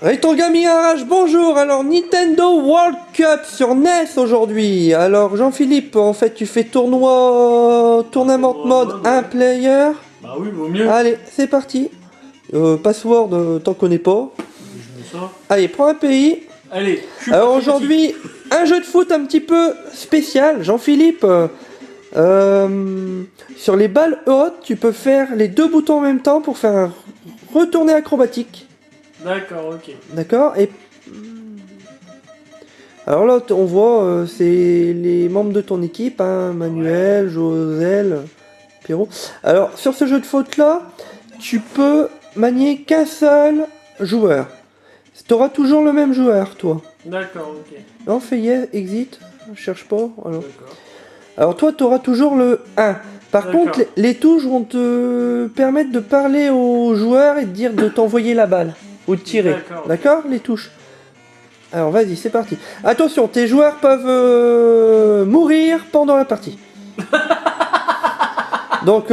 Retonga Mirage, bonjour. Alors Nintendo World Cup sur NES aujourd'hui. Alors Jean-Philippe, en fait tu fais tournament mode Ouais. 1 player. Bah oui, vaut mieux. Allez, c'est parti. Password, t'en connais pas. Je veux ça. Allez, prends un pays. Allez, je suis Alors parti, aujourd'hui, un jeu de foot un petit peu spécial. Jean-Philippe, sur les balles hautes, tu peux faire les deux boutons en même temps pour faire un retourné acrobatique. D'accord, ok. D'accord. Et alors là, on voit, c'est les membres de ton équipe, hein, Manuel, Josel, Pierrot. Alors, sur ce jeu de foot là, tu peux manier qu'un seul joueur. Tu auras toujours le même joueur, toi. D'accord, ok. Non, fais yes, exit, cherche pas. Alors, D'accord. toi, tu auras toujours le 1. Par D'accord. contre, les touches vont te permettre de parler au joueur et de dire de t'envoyer la balle ou de tirer. D'accord. D'accord, les touches. Alors vas-y, c'est parti. Attention, tes joueurs peuvent mourir pendant la partie. Donc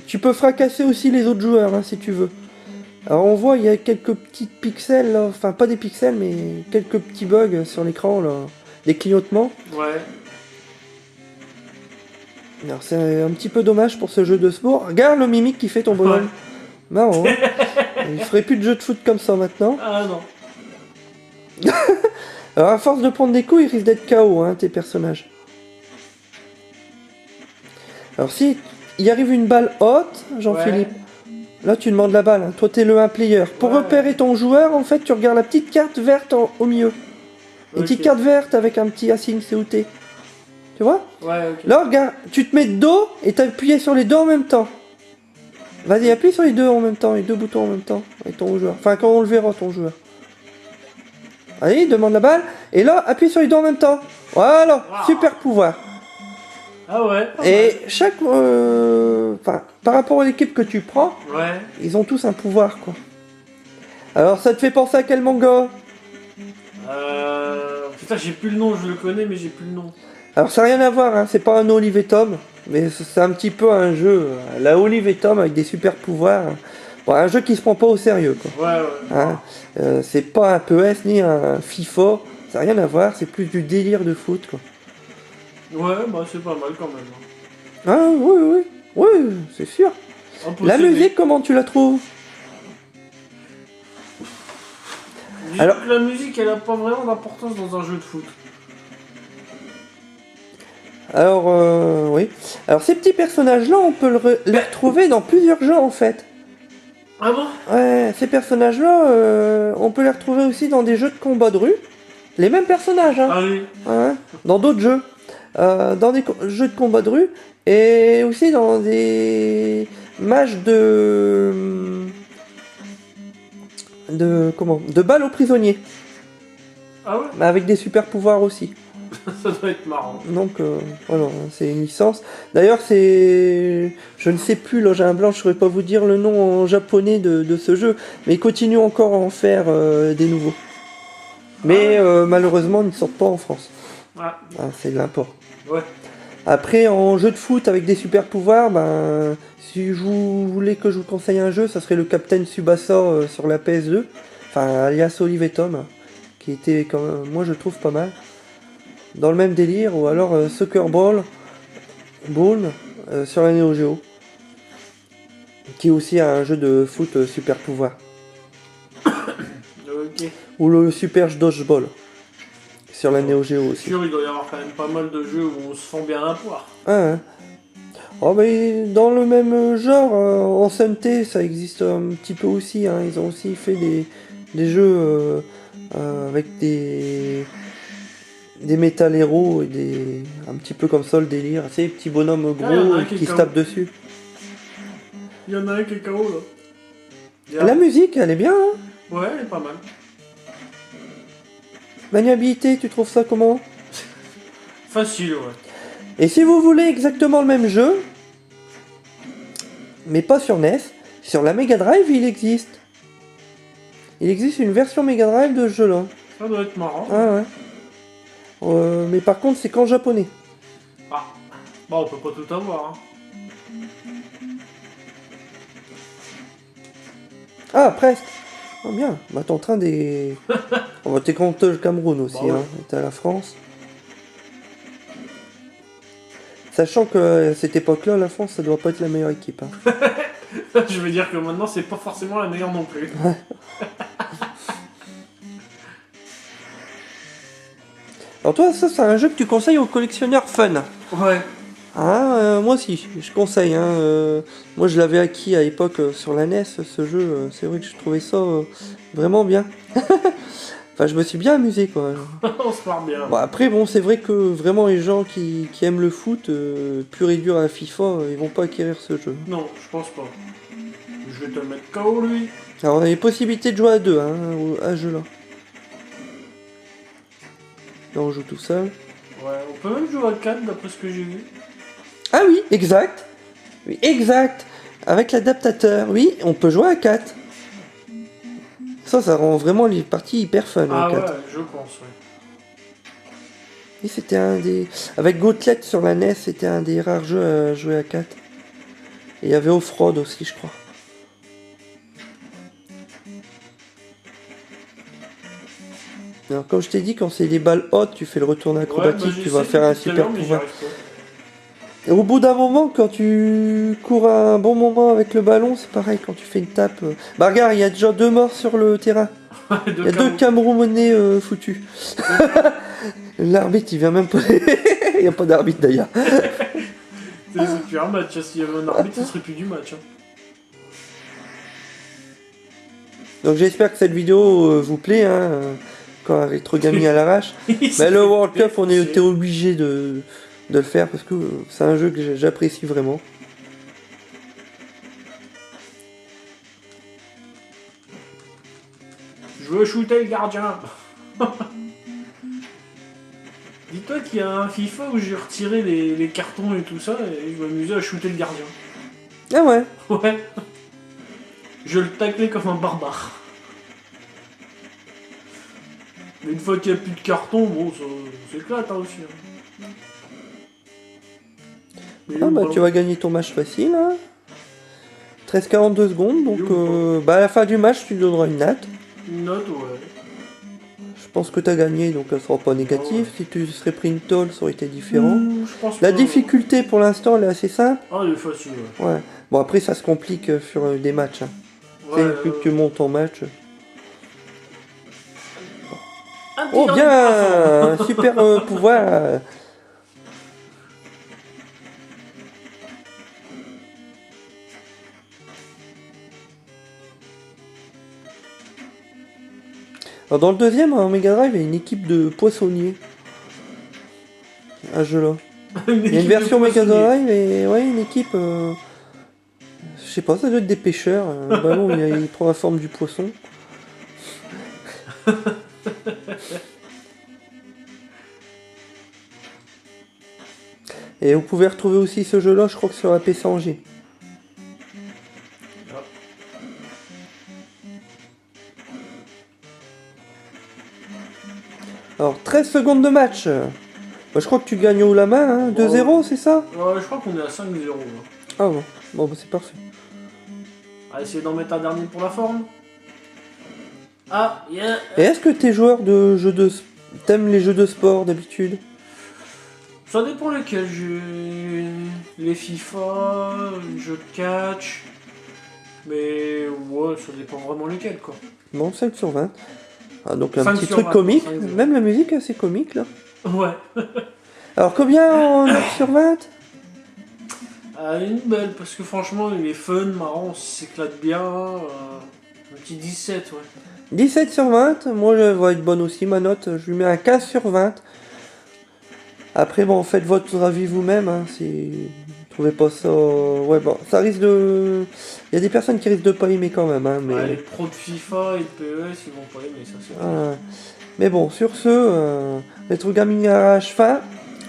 tu peux fracasser aussi les autres joueurs hein, si tu veux. Alors on voit il y a quelques petits pixels, là. Enfin pas des pixels mais quelques petits bugs sur l'écran, là. Des clignotements. Ouais. Alors c'est un petit peu dommage pour ce jeu de sport. Regarde le mimique qui fait ton bonhomme. Ouais. Marrant. Hein. Il ferait plus de jeux de foot comme ça maintenant. Ah non. Alors à force de prendre des coups, ils risquent d'être KO, hein, tes personnages. Alors si il arrive une balle haute, Jean-Philippe, là tu demandes la balle, hein. Toi t'es le 1 player. Pour Ouais. repérer ton joueur, en fait tu regardes la petite carte verte au milieu. Une petite carte verte avec un petit assigne COT. Tu vois? Ouais, ok. Là regarde, tu te mets de dos et t'appuies sur les deux en même temps. Vas-y, appuie sur les deux en même temps, les deux boutons en même temps avec ton joueur. Enfin quand on le verra ton joueur. Allez, demande la balle. Et là, appuie sur les deux en même temps. Voilà, Wow. super pouvoir. Ah ouais. Et chaque... Enfin, par rapport à l'équipe que tu prends, Ouais. ils ont tous un pouvoir, quoi. Alors, ça te fait penser à quel manga? Putain, j'ai plus le nom, je le connais, mais j'ai plus le nom. Alors, ça n'a rien à voir, hein. C'est pas un Olive et Tom, mais c'est un petit peu un jeu, la Olive et Tom avec des super pouvoirs. Bon, un jeu qui se prend pas au sérieux, quoi. Ouais, ouais. Hein, c'est pas un PES ni un FIFA, ça n'a rien à voir, c'est plus du délire de foot, quoi. Ouais, bah c'est pas mal quand même. Ah, oui, c'est sûr. La musique, comment tu la trouves? Alors, la musique, elle a pas vraiment d'importance dans un jeu de foot. Alors, oui. Alors, ces petits personnages-là, on peut les retrouver dans plusieurs jeux, en fait. Ah bon? Ouais, ces personnages-là, on peut les retrouver aussi dans des jeux de combat de rue. Les mêmes personnages, hein. Ah oui. Ouais, dans d'autres jeux. Dans des jeux de combat de rue. Et aussi dans des matchs de balles aux prisonniers. Ah ouais? Avec des super pouvoirs aussi. Ça doit être marrant. Donc voilà, c'est une licence. D'ailleurs, c'est... Je ne sais plus, là j'ai un blanc, je ne saurais pas vous dire le nom en japonais de ce jeu. Mais ils continuent encore à en faire des nouveaux. Mais malheureusement, ils ne sortent pas en France. Ah. Ah, c'est de l'import. Ouais. Après, en jeu de foot avec des super pouvoirs, ben, si vous voulez que je vous conseille un jeu, ça serait le Captain Tsubasa sur la PS2. Enfin, alias Olive et Tom, qui était quand même, moi je trouve pas mal. Dans le même délire, ou alors Soccer Ball sur la Neo Geo, qui est aussi un jeu de foot super pouvoir. Ok. Ou le Super Dodgeball sur la Neo Geo aussi. Sûr, il doit y avoir quand même pas mal de jeux où on se fend bien un poire. Ah, hein. Oh, mais dans le même genre, en SMT, ça existe un petit peu aussi. Hein. Ils ont aussi fait des jeux avec des métal héros et des un petit peu comme ça le délire. Tu sais, les petits bonhommes gros qui se tapent dessus. Il y en a un qui est KO là. La musique, elle est bien. Hein. Ouais, elle est pas mal. Maniabilité, tu trouves ça comment? Facile, ouais. Et si vous voulez exactement le même jeu, mais pas sur NES, sur la Mega Drive, il existe. Il existe une version Mega Drive de ce jeu-là. Ça doit être marrant. Ah ouais. Mais par contre, c'est qu'en japonais. Ah. Bon, on peut pas tout avoir. Hein. Ah, presque. Oh bien, bah t'es en train des... Oh, bah, t'es contre le Cameroun aussi, Bah ouais. hein. T'es à la France. Sachant que à cette époque-là, la France, ça doit pas être la meilleure équipe. Hein. Je veux dire que maintenant, c'est pas forcément la meilleure non plus. Alors toi, ça c'est un jeu que tu conseilles aux collectionneurs fun. Ouais. Ah, moi aussi, je conseille. Hein, moi, je l'avais acquis à l'époque sur la NES, ce jeu. C'est vrai que je trouvais ça vraiment bien. Enfin, je me suis bien amusé, quoi. On se marre bien. Bon, après, bon, c'est vrai que vraiment les gens qui aiment le foot, pur et dur à FIFA, ils vont pas acquérir ce jeu. Non, je pense pas. Je vais te le mettre KO, lui. Alors, on a les possibilités de jouer à deux, hein, à ce jeu-là. Là, on joue tout seul. Ouais, on peut même jouer à 4 d'après ce que j'ai vu. Ah oui, exact. Oui, exact. Avec l'adaptateur, oui, on peut jouer à 4. Ça rend vraiment les parties hyper fun. Ah à 4. ouais, je pense, ouais. Et c'était un des... Avec Gauntlet sur la NES, c'était un des rares jeux à jouer à 4. Et il y avait Offroad aussi, je crois. Alors, comme je t'ai dit, quand c'est des balles hautes, tu fais le retour acrobatique, tu vas faire un super pouvoir. Et au bout d'un moment, quand tu cours un bon moment avec le ballon, c'est pareil, quand tu fais une tape... Bah regarde, il y a déjà 2 morts sur le terrain. Il y a 2 Camerounais foutus. L'arbitre, il vient même pas... Il n'y a pas d'arbitre d'ailleurs. C'est plus un match, s'il y avait un arbitre, ce serait plus du match. Hein. Donc j'espère que cette vidéo vous plaît, hein, quand un rétro gaming à l'arrache. Mais le World Cup, on était obligé de le faire parce que c'est un jeu que j'apprécie vraiment. Je veux shooter le gardien. Dis-toi qu'il y a un FIFA où j'ai retiré les cartons et tout ça et je m'amusais à shooter le gardien. Ah ouais. Ouais. Je le taclais comme un barbare. Mais une fois qu'il n'y a plus de cartons, bon, ça s'éclate hein, aussi. Hein. Ah bah tu vas gagner ton match facile. Hein. 13-42 secondes, donc bah à la fin du match tu donneras une note. Une note, ouais. Je pense que tu as gagné, donc elle sera pas négative. Ouais. Si tu serais pris une tôle, ça aurait été différent. Je pense La pas, difficulté pour l'instant elle est assez simple. Ah, elle est facile, ouais. Ouais. Bon après ça se complique sur des matchs. Hein. Ouais, Plus que tu montes en match. un Oh petit bien, un super pouvoir. Alors dans le deuxième, en Mega Drive, il y a une équipe de poissonniers. À ce jeu-là. Il y a une version Mega Drive et ouais, une équipe. Je sais pas, ça doit être des pêcheurs. Le ballon, il prend la forme du poisson. Et vous pouvez retrouver aussi ce jeu-là, je crois que sur la PC Angers. Alors, 13 secondes de match. Bah, je crois que tu gagnes haut la main, hein. 2-0, c'est ça? Ouais, je crois qu'on est à 5-0. Ah bon, bon bah, c'est parfait. On va essayer d'en mettre un dernier pour la forme. Ah, yeah. Et est-ce que t'es joueur de jeux de... T'aimes les jeux de sport d'habitude? Ça dépend lesquels. Les FIFA, les jeux de catch. Mais ouais, ça dépend vraiment lesquels quoi. Bon, 5 sur 20. Ah, donc un 5 petit sur truc 20, comique. 5 sur 20. Même la musique est assez comique là. Ouais. Alors combien en 9 sur 20? Ah, une belle, parce que franchement, il est fun, marrant, on s'éclate bien. Un petit 17, ouais. 17 sur 20, moi je vais être bonne aussi, ma note, je lui mets un 15 sur 20. Après bon, faites votre avis vous-même, hein, si vous trouvez pas ça... Ouais bon, ça risque de... Il y a des personnes qui risquent de pas aimer quand même, hein, mais... Ouais, les pros de FIFA et de PES, ils vont pas aimer, ça c'est Mais bon, sur ce, Retro Gaming arrache fin.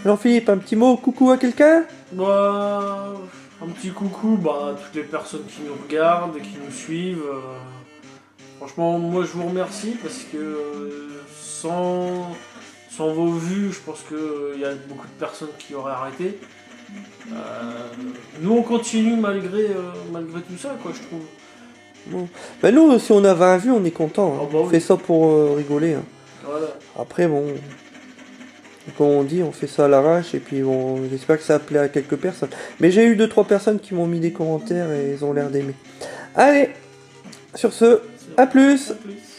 Jean-Philippe, un petit mot, coucou à quelqu'un? Bah, un petit coucou à toutes les personnes qui nous regardent et qui nous suivent. Franchement, moi je vous remercie parce que sans vos vues, je pense qu'il y a beaucoup de personnes qui auraient arrêté. Nous on continue malgré tout ça, quoi, je trouve. Bon. Ben nous, si on a 20 vues, on est content. Hein. Ah bah oui. On fait ça pour rigoler. Hein. Voilà. Après, bon, comme on dit, on fait ça à l'arrache. Et puis, bon, j'espère que ça a plu à quelques personnes. Mais j'ai eu 2-3 personnes qui m'ont mis des commentaires et ils ont l'air d'aimer. Allez, sur ce, à plus. À plus.